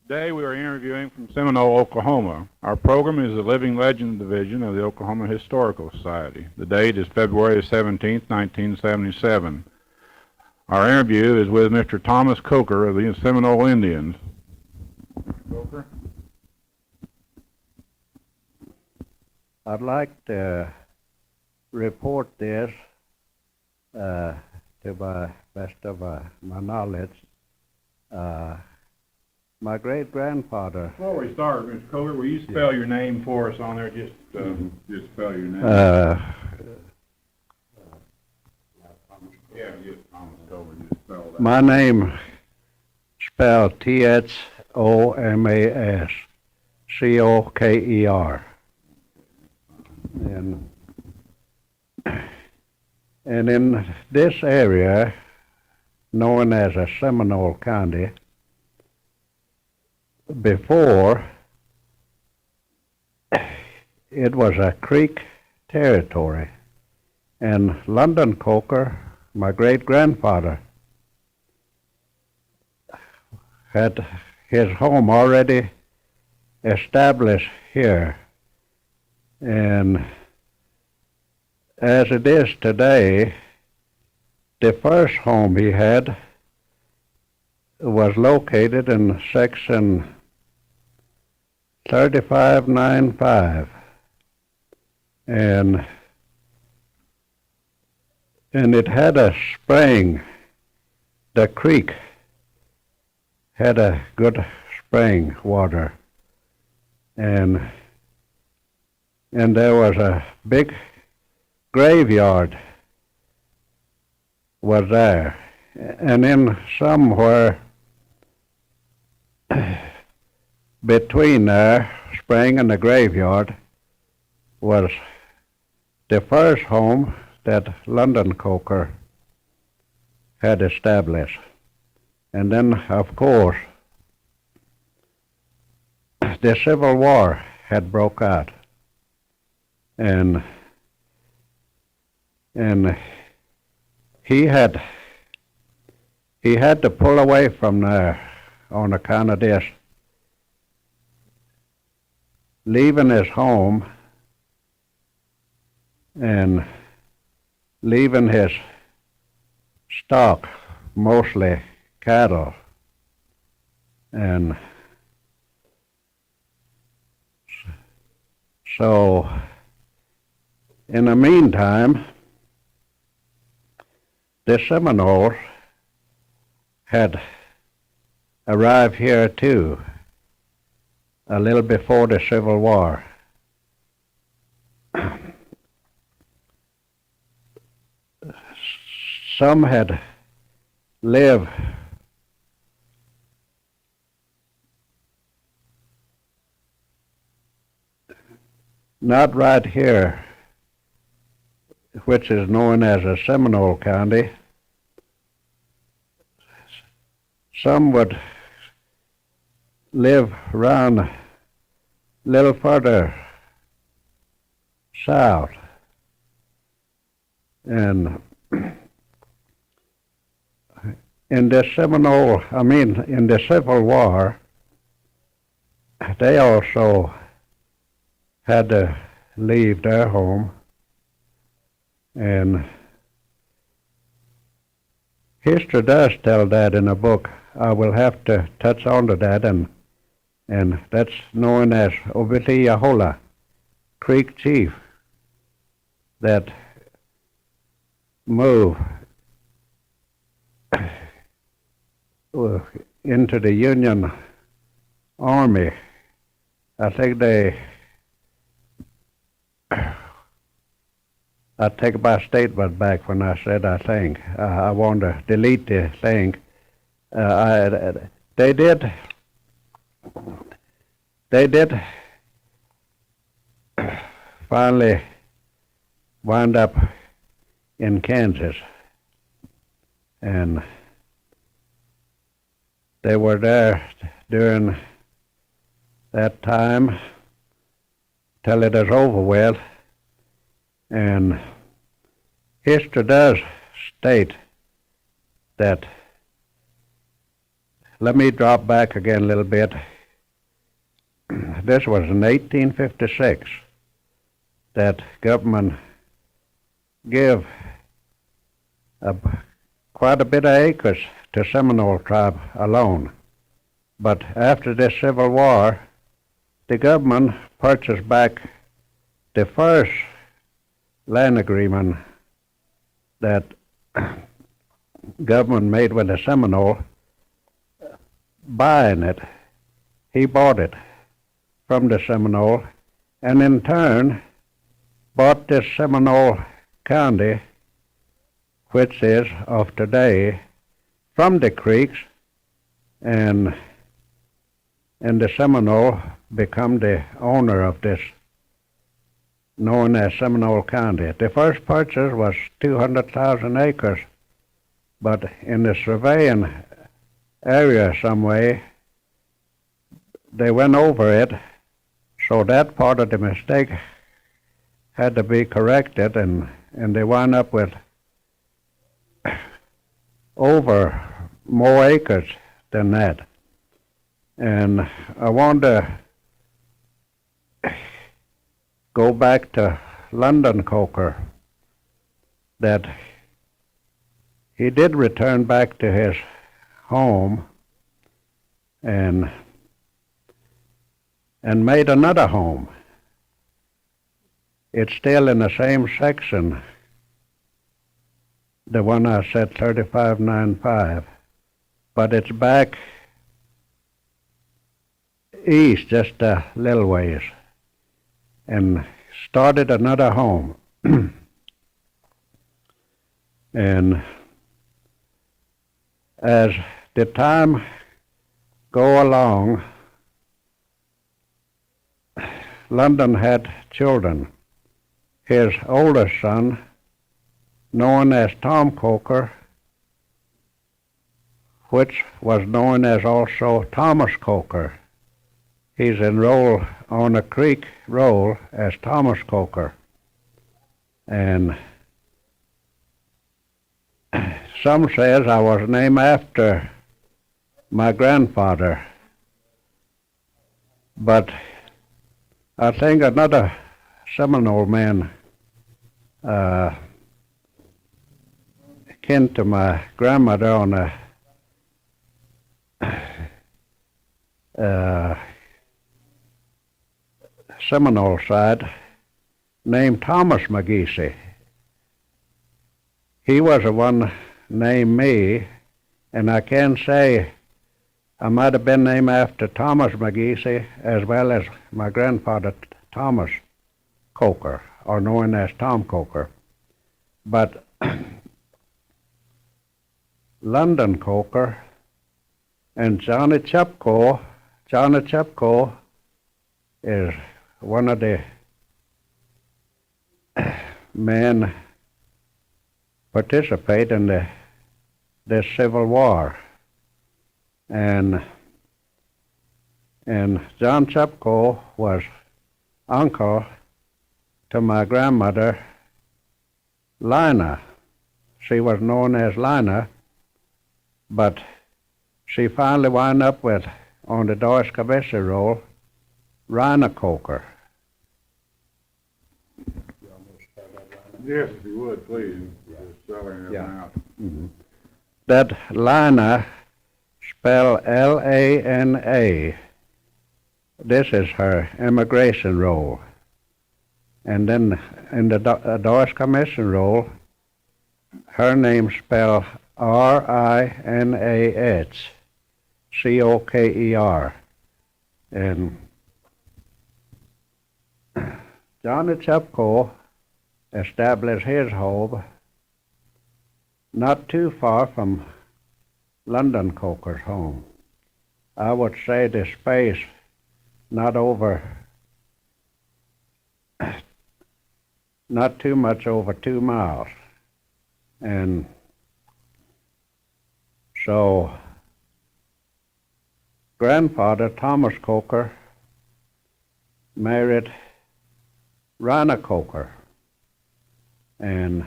Today we are interviewing from Seminole, Oklahoma. Our program is the Living Legend Division of the Oklahoma Historical Society. The date is February 17, 1977. Our interview is with Mr. Thomas Coker of the Seminole Indians. Coker? I'd like to report this to the best of my knowledge. My great-grandfather. Before we start, Mr. Coker, will you spell your name for us on there? Just spell your name. Just Thomas Coker. Just spell that. My name spelled Thomas Coker. And in this area, known as a Seminole County, before it was a Creek territory, and London Coker, my great-grandfather, had his home already established here. And as it is today, the first home he had was located in section 3595, and it had a spring. The creek had a good spring water, and there was a big graveyard was there, and in somewhere between the spring and the graveyard was the first home that London Coker had established. And then, of course, the Civil War had broke out, and he had to pull away from there on account of this, leaving his home and leaving his stock, mostly cattle, and so in the meantime, the Seminoles had arrived here too, a little before the Civil War. Some had lived not right here, which is known as a Seminole County. Some would live around a little further south. And in the in the Civil War, they also had to leave their home, and history does tell that in a book. I will have to touch on to that, and that's known as Obitiahola Creek Chief that moved into the Union Army. I think I take my statement back when I said I think. I want to delete the thing. They did finally wind up in Kansas, and they were there during that time till it is over with. And history does state that, let me drop back again a little bit. this was in 1856 that government gave quite a bit of acres to Seminole tribe alone. But after the Civil War, the government purchased back the first land agreement that government made with the Seminole, buying it. He bought it from the Seminole, and in turn bought this Seminole County, which is of today, from the Creeks, and the Seminole become the owner of this, known as Seminole County. The first purchase was 200,000 acres, but in the surveying area some way, they went over it, so that part of the mistake had to be corrected, and they wound up with over more acres than that. And I want to go back to London Coker, that he did return back to his home and made another home. It's still in the same section, the one I said 3595, but it's back east just a little ways, and started another home. And as the time go along, London had children. His oldest son, known as Tom Coker, which was known as also Thomas Coker. He's enrolled on a Creek roll as Thomas Coker. And some says I was named after my grandfather, but I think another Seminole man kin to my grandmother on a Seminole side, named Thomas McGeesey. He was the one named me, and I can say I might have been named after Thomas McGeesey as well as my grandfather Thomas Coker, or known as Tom Coker. But London Coker and Johnny Chepko is one of the men participate in the Civil War. And John Chepko was uncle to my grandmother, Lina. She was known as Lina, but she finally wound up with, on the Doris Cabeza roll, Rhina Coker. Yes, if you would, please. Just spelling it out. Mm-hmm. That Lina, spell Lana. This is her immigration roll. And then in the Doris Commission roll, her name spelled Rinah Coker. And Johnny Chepko established his home not too far from London Coker's home. I would say the space not too much over 2 miles. And so grandfather Thomas Coker married Rhina Coker, and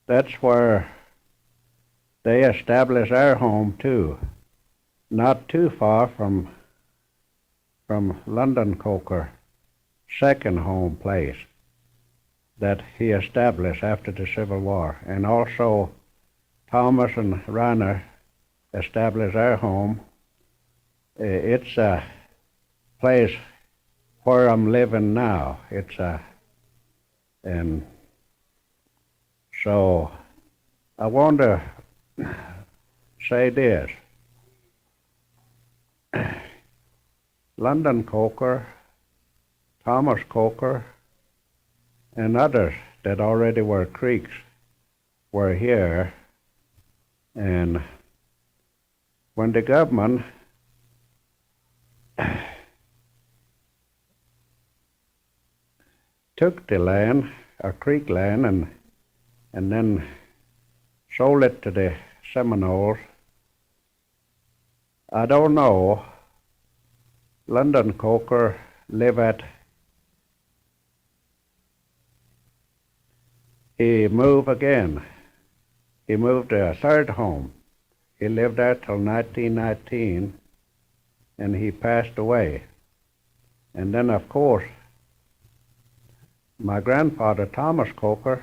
that's where they established their home too, not too far from from London Coker, second home place that he established after the Civil War. And also Thomas and Rothe established their home. It's a place where I'm living now. And so I want to say this. London Coker, Thomas Coker, and others that already were Creeks were here, and when the government took the land, Creek land, and then sold it to the Seminoles, I don't know, London Coker lived at, he moved again. He moved to a third home. He lived there till 1919, and he passed away. And then, of course, my grandfather, Thomas Coker,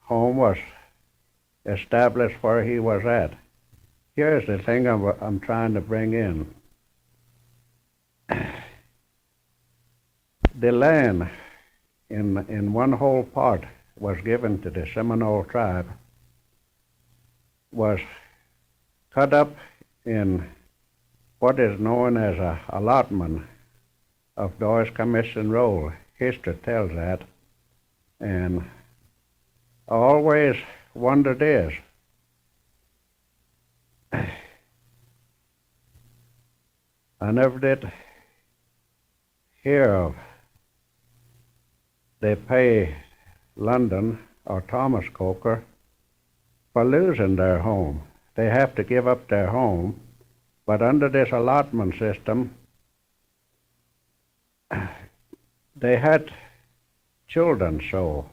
home was established where he was at. Here's the thing I'm trying to bring in. The land in one whole part was given to the Seminole tribe, was cut up in what is known as a allotment of Doyle's Commission roll. History tells that. And I always wonder this. I never did hear of they pay London or Thomas Coker for losing their home. They have to give up their home, but under this allotment system, they had children, so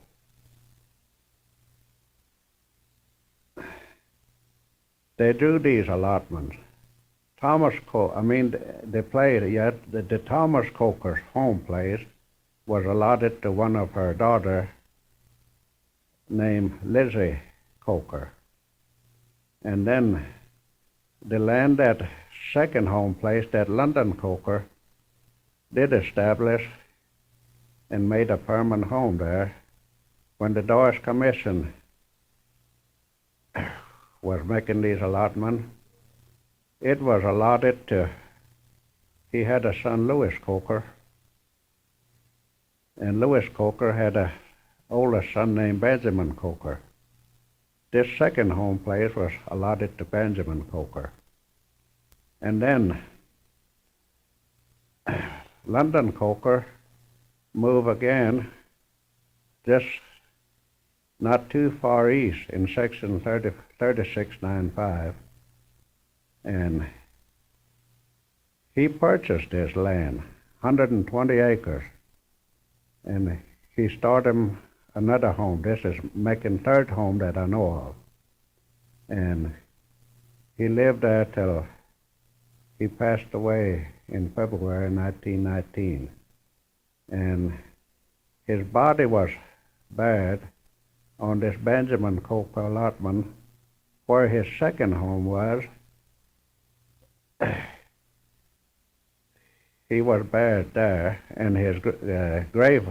they do these allotments. They played yet the Thomas Coker's home place was allotted to one of her daughters named Lizzie Coker. And then the land, that second home place that London Coker did establish and made a permanent home there, when the Doyle's Commission was making these allotments, it was allotted to, he had a son, Lewis Coker, and Lewis Coker had an oldest son named Benjamin Coker. This second home place was allotted to Benjamin Coker. And then London Coker moved again, just not too far east in section 3695, and he purchased this land, 120 acres, and he started another home. This is making third home that I know of. And he lived there till he passed away in February 1919. And his body was buried on this Benjamin Coker allotment where his second home was. He was buried there, and his grave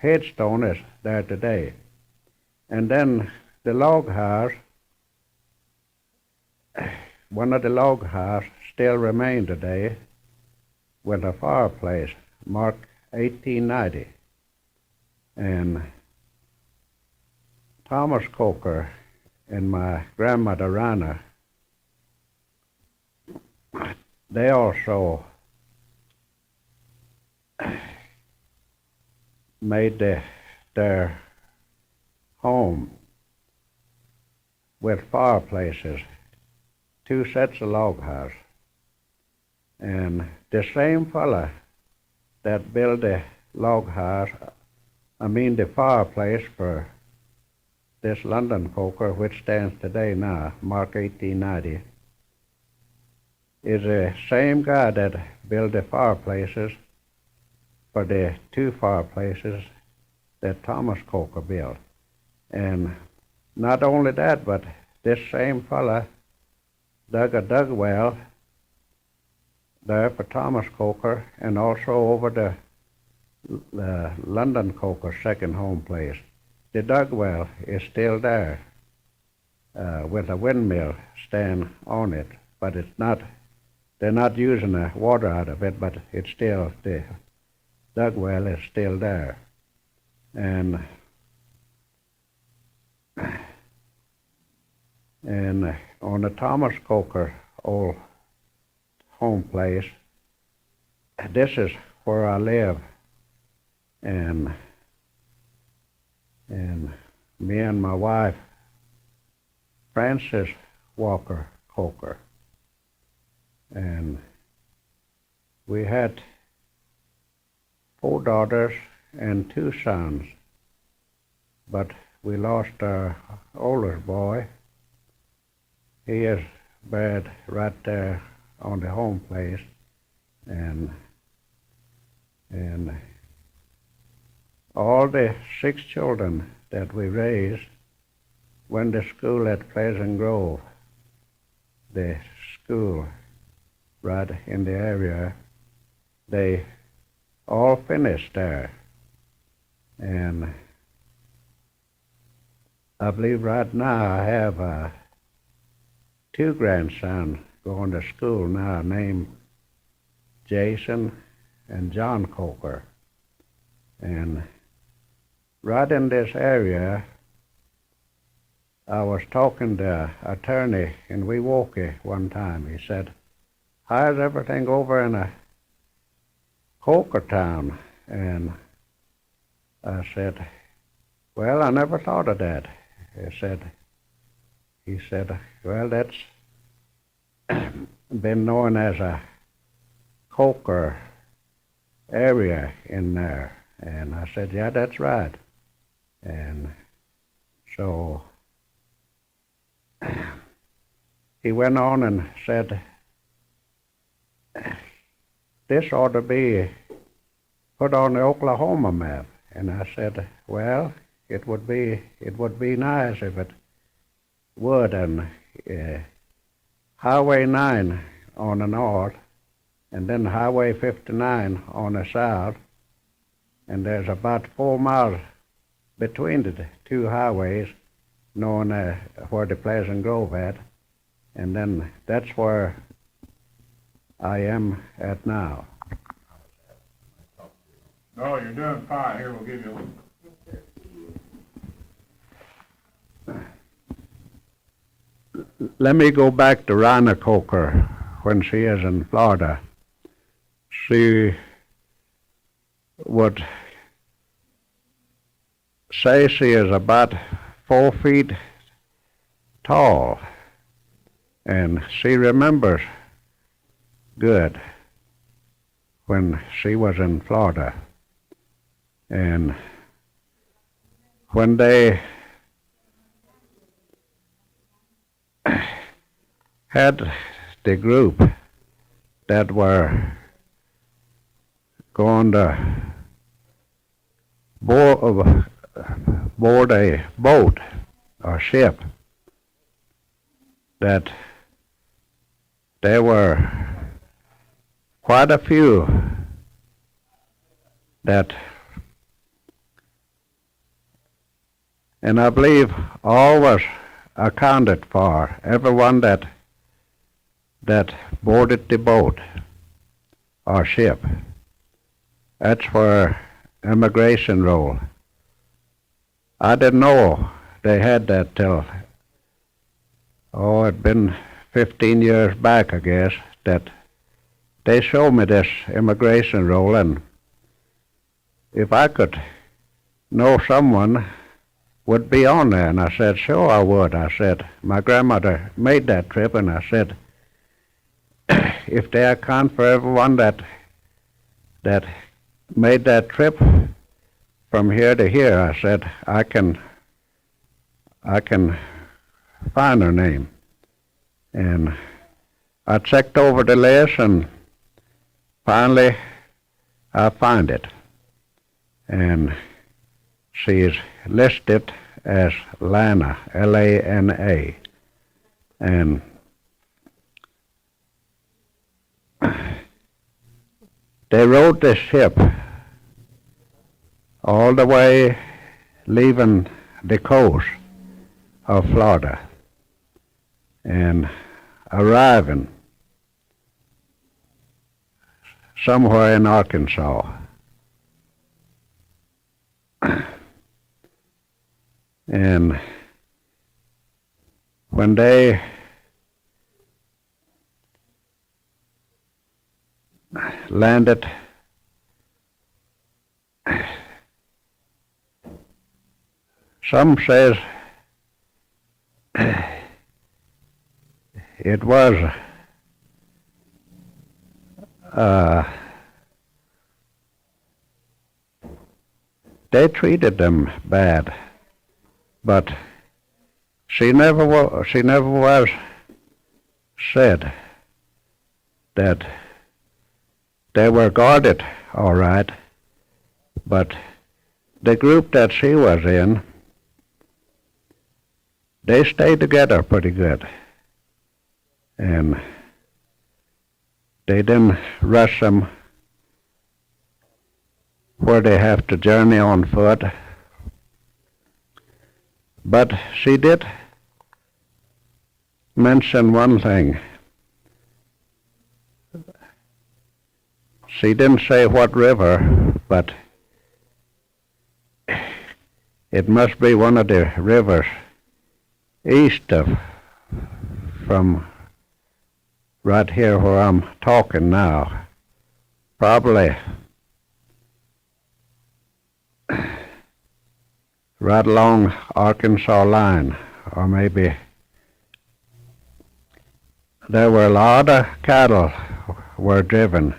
headstone is there today. And then the log house, one of the log houses still remains today with a fireplace marked 1890. And Thomas Coker and my grandmother Rothe, they also made their home with fireplaces, 2 sets of log house. And the same fella that built the log house, the fireplace for this London Coker, which stands today now, mark 1890, is the same guy that built the fireplaces for the two fireplaces that Thomas Coker built. And not only that, but this same fella dug a dug well there for Thomas Coker, and also over the London Coker second home place. The dug well is still there with a windmill stand on it, but it's not, they're not using the water out of it, but it's still, the dug well is still there. And on the Thomas Coker old home place, this is where I live, and me and my wife, Frances Walker Coker, and we had 4 daughters and 2 sons, but we lost our oldest boy. He is buried right there on the home place, and all the 6 children that we raised went to school at Pleasant Grove, the school right in the area. They all finished there, and I believe right now I have 2 grandsons going to school now named Jason and John Coker. And right in this area, I was talking to an attorney in Wewokie one time. He said, "How's everything over in Coker Town?" And I said, "Well, I never thought of that." He said, "Well, that's been known as a Coker area in there." And I said, "Yeah, that's right." And so he went on and said, "This ought to be put on the Oklahoma map." And I said, "Well, it would be nice if it would." And Highway 9 on the north, and then Highway 59 on the south, and there's about 4 miles between the 2 highways, known where the Pleasant Grove at, and then that's where I am at now. No, you're doing fine. Here, we'll give you Let me go back to Rhonda Coker when she is in Florida. She would say she is about 4 feet tall, and she remembers good when she was in Florida. And when they had the group that were going to board a boat or ship, that there were quite a few that, and I believe all was accounted for, everyone that boarded the boat or ship. That's where immigration roll. I didn't know they had that till, it'd been 15 years back, I guess, that they showed me this immigration roll, and if I could know someone would be on there. And I said, "Sure I would." I said, "My grandmother made that trip," and I said, "If they account for everyone that made that trip from here to here," I said, I can find her name." And I checked over the list and finally I find it. And she is listed as Lana, Lana. And they rode the ship all the way leaving the coast of Florida and arriving somewhere in Arkansas. And when they landed, some says it was they treated them bad, but she never was said that they were guarded all right, but the group that she was in, they stayed together pretty good, and they didn't rush them where they have to journey on foot. But she did mention one thing. She didn't say what river, but it must be one of the rivers east of from right here where I'm talking now. Probably right along Arkansas line, or maybe there were a lot of cattle were driven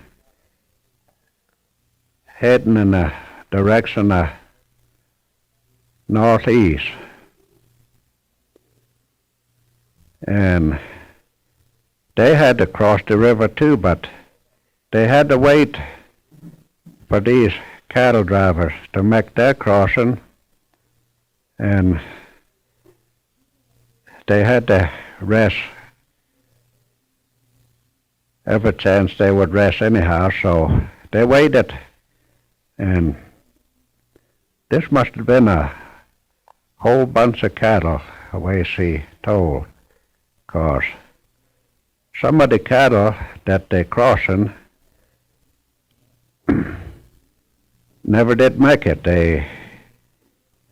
heading in the direction of northeast, and they had to cross the river too, but they had to wait for these cattle drivers to make their crossing, and they had to rest every chance they would rest anyhow, so they waited. And this must have been a whole bunch of cattle, the way she told, 'cause some of the cattle that they crossing never did make it.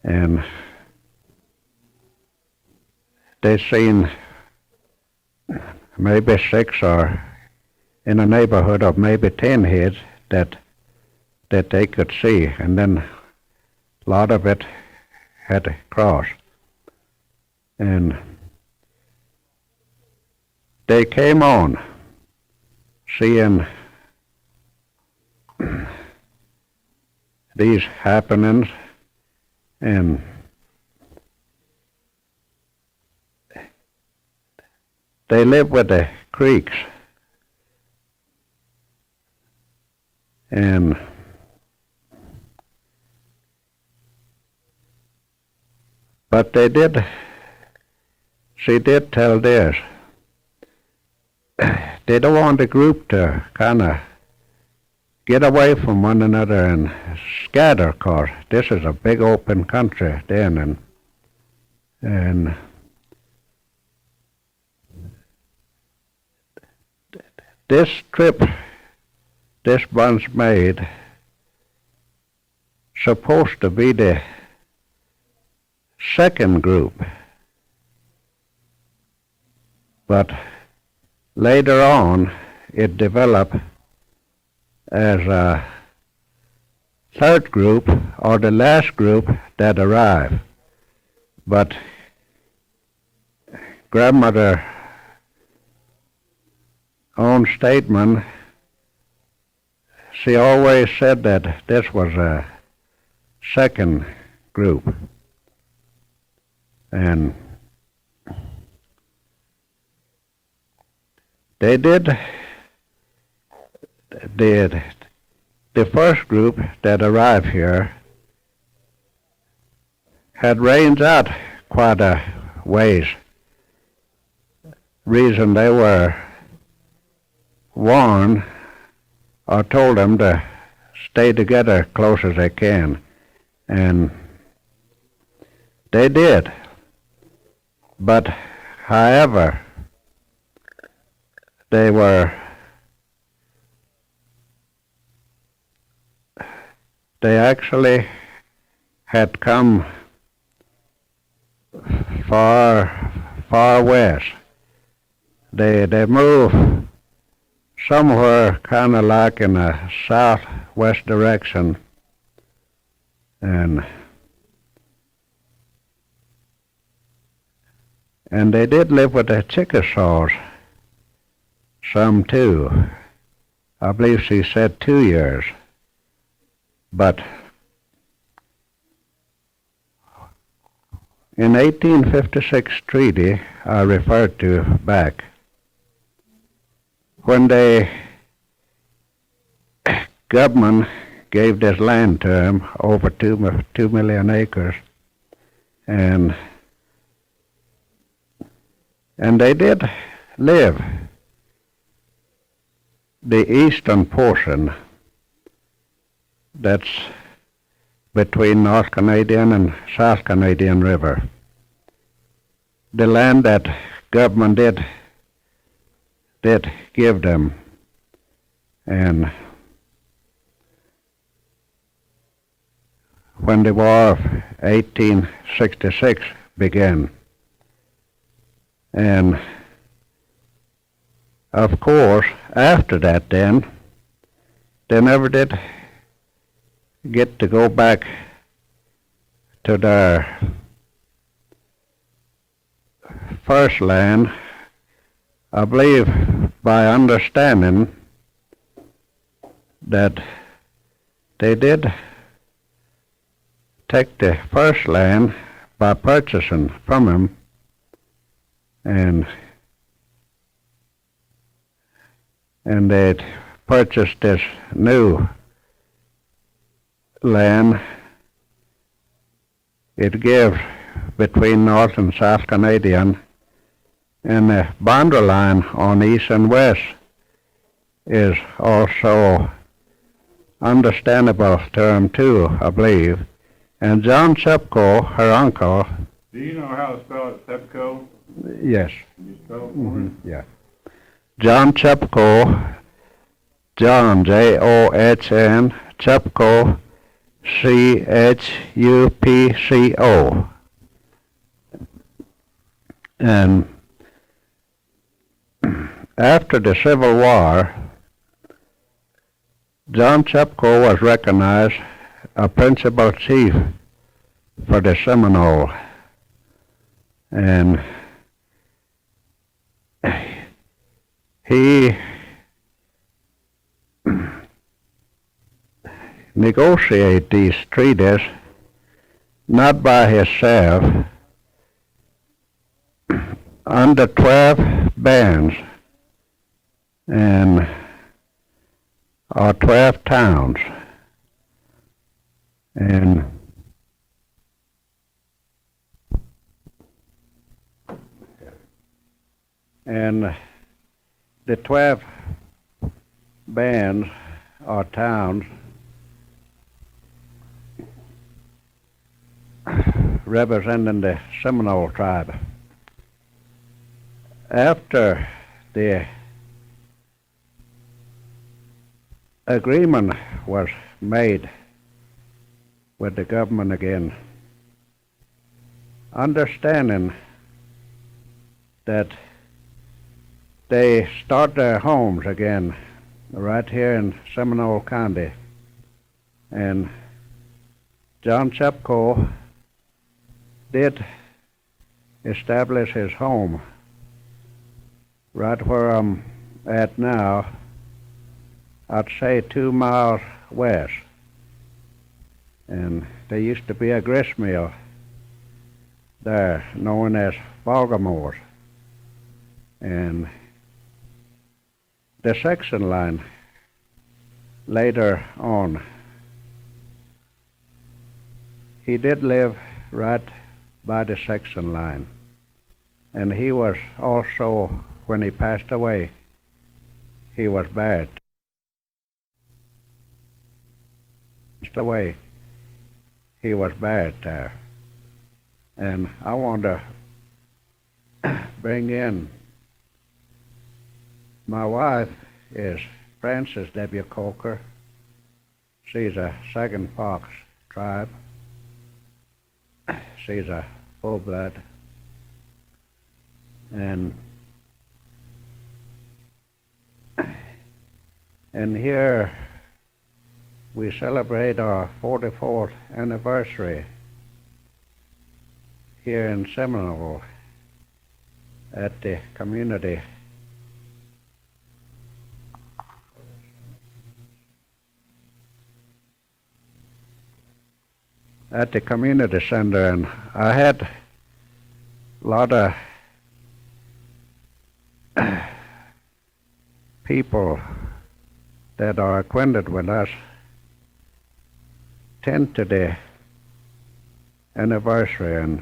And they seen maybe 6 or in a neighborhood of maybe 10 heads that they could see, and then a lot of it had to cross. And they came on seeing these happenings, and they live with the creeks, and but she did tell this. They don't want the group to kind of get away from one another and scatter, 'cause this is a big open country then, and this trip this bunch made supposed to be the second group, but later on it developed as a third group, or the last group that arrived. But grandmother own statement, she always said that this was a second group. And They did the first group that arrived here had ranged out quite a ways. Reason they were warned or told them to stay together close as they can, and they did. But however, they actually had come far west. They moved somewhere kind of like in a southwest direction, and they did live with the Chickasaws some too. I believe she said 2 years. But in 1856 treaty I referred to back, when the government gave this land to them, over 2 million acres, and they did live the eastern portion, that's between North Canadian and South Canadian River. The land that government did give them, and when the War of 1866 began, and of course after that then they never did get to go back to their first land. I believe by understanding that they did take the first land by purchasing from him, and they purchased this new land. It gave between North and South Canadian, and the boundary line on east and west is also understandable term too, I believe. And John Chepko, her uncle. Do you know how to spell it, Chepko? Yes. Can you spell it for me? Yeah. John Chepko, John, John, Chepko, Chupco. And after the Civil War, John Chepko was recognized a principal chief for the Seminole, and he negotiated these treaties not by himself, under 12 bands and or 12 towns, and the 12 bands or towns representing the Seminole tribe. After the agreement was made with the government again, understanding that they start their homes again right here in Seminole County, and John Chepko did establish his home right where I'm at now. I'd say 2 miles west, and there used to be a grist mill there known as Balgamore's, and the section line later on. He did live right by the section line, and he was also, when he passed away, he was buried. He was buried there. And I want to bring in my wife is Frances W. Coker. She's a Second Fox tribe. She's a full blood. And here we celebrate our 44th anniversary here in Seminole at the community center, and I had a lot of people that are acquainted with us attend to the anniversary,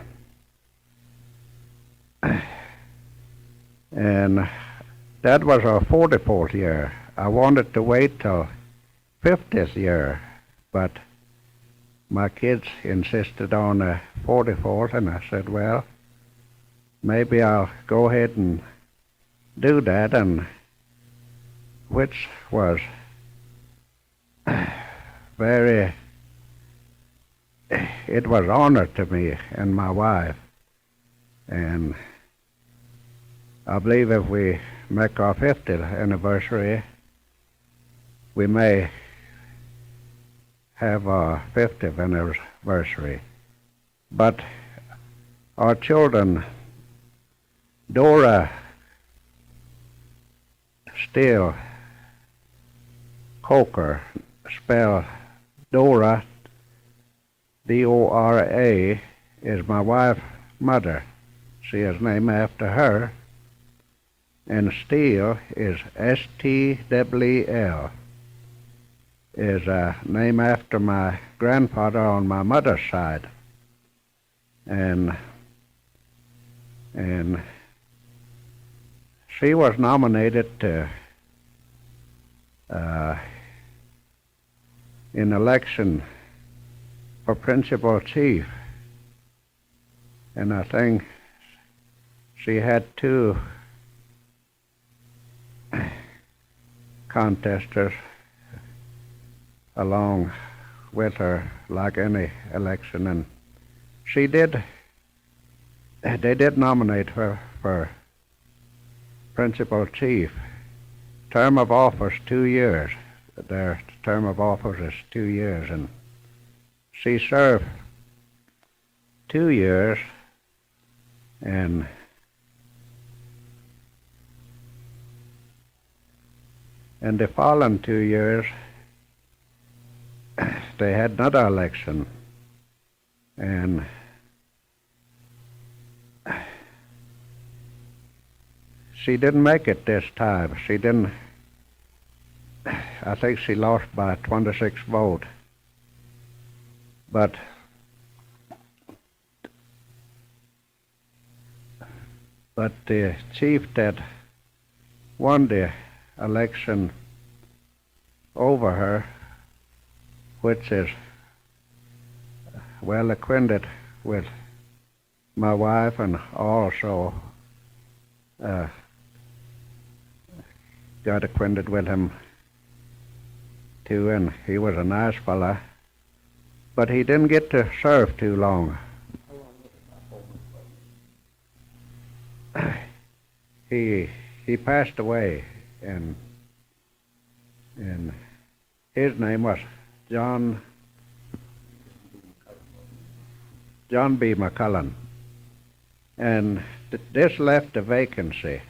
and that was our 44th year. I wanted to wait till 50th year, but my kids insisted on the 44th, and I said, well, maybe I'll go ahead and do that, and which was it was honor to me and my wife. And I believe if we make our 50th anniversary, we may have our 50th anniversary. But our children, Dora Steele Coker, spelled Dora, D-O-R-A, is my wife's mother. She is named after her. And Steele is S-T-E-E-L, is named after my grandfather on my mother's side. And she was nominated to in election for principal chief, and I think she had two contesters along with her, like any election, and they did nominate her for principal chief. Term of office 2 years. Their term of office is 2 years, and she served 2 years, and the following 2 years they had another election, and she didn't make it this time. She didn't. I think she lost by 26 votes. But the chief that won the election over her, which is well acquainted with my wife and also got acquainted with him too, and he was a nice fella, but he didn't get to serve too long. He passed away, and his name was John B. McCullen, and this left a vacancy.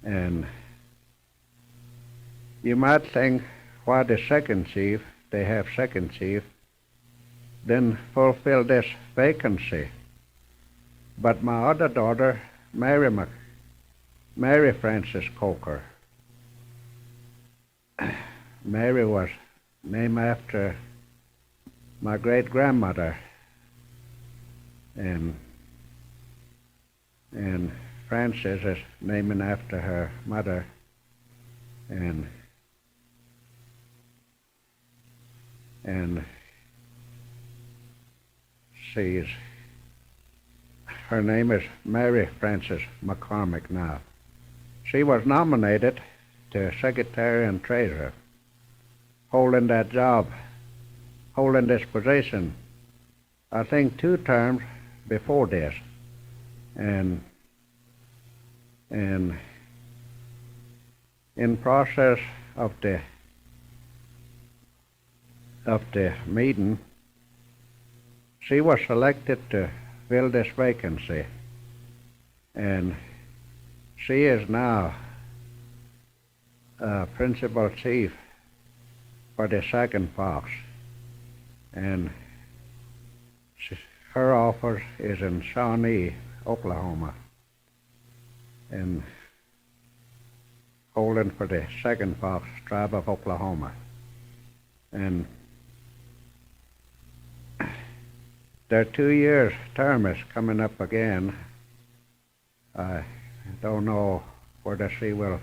And you might think, why the second chief, they have second chief, then fulfill this vacancy. But my other daughter, Mary Frances Coker, Mary was named after my great-grandmother, and Frances is naming after her mother, and her name is Mary Frances McCormick now. She was nominated to Secretary and Treasurer, holding that job, holding this position, I think 2 terms before this. And in process of the meeting, she was selected to fill this vacancy, and she is now principal chief for the 2nd Fox, and her office is in Shawnee, Oklahoma, and holding for the 2nd Fox tribe of Oklahoma. And their 2-year term is coming up again. I don't know whether she will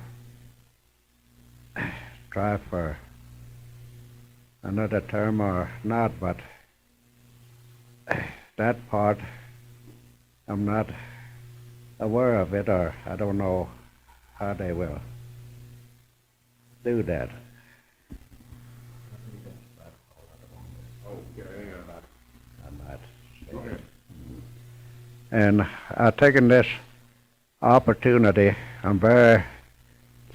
try for another term or not, but that part I'm not aware of it, or I don't know how they will do that. And I've taken this opportunity. I'm very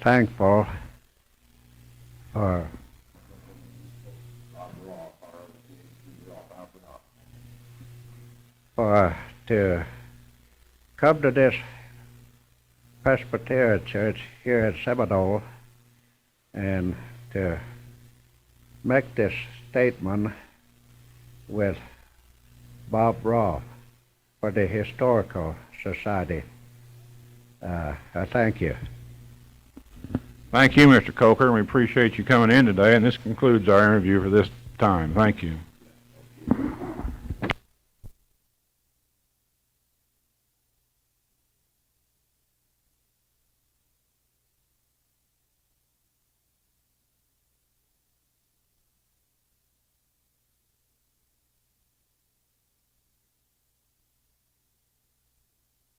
thankful for to come to this Presbyterian church here at Seminole and to make this statement with Bob Rothe for the Historical Society. I thank you. Thank you, Mr. Coker, and we appreciate you coming in today, and this concludes our interview for this time. Thank you.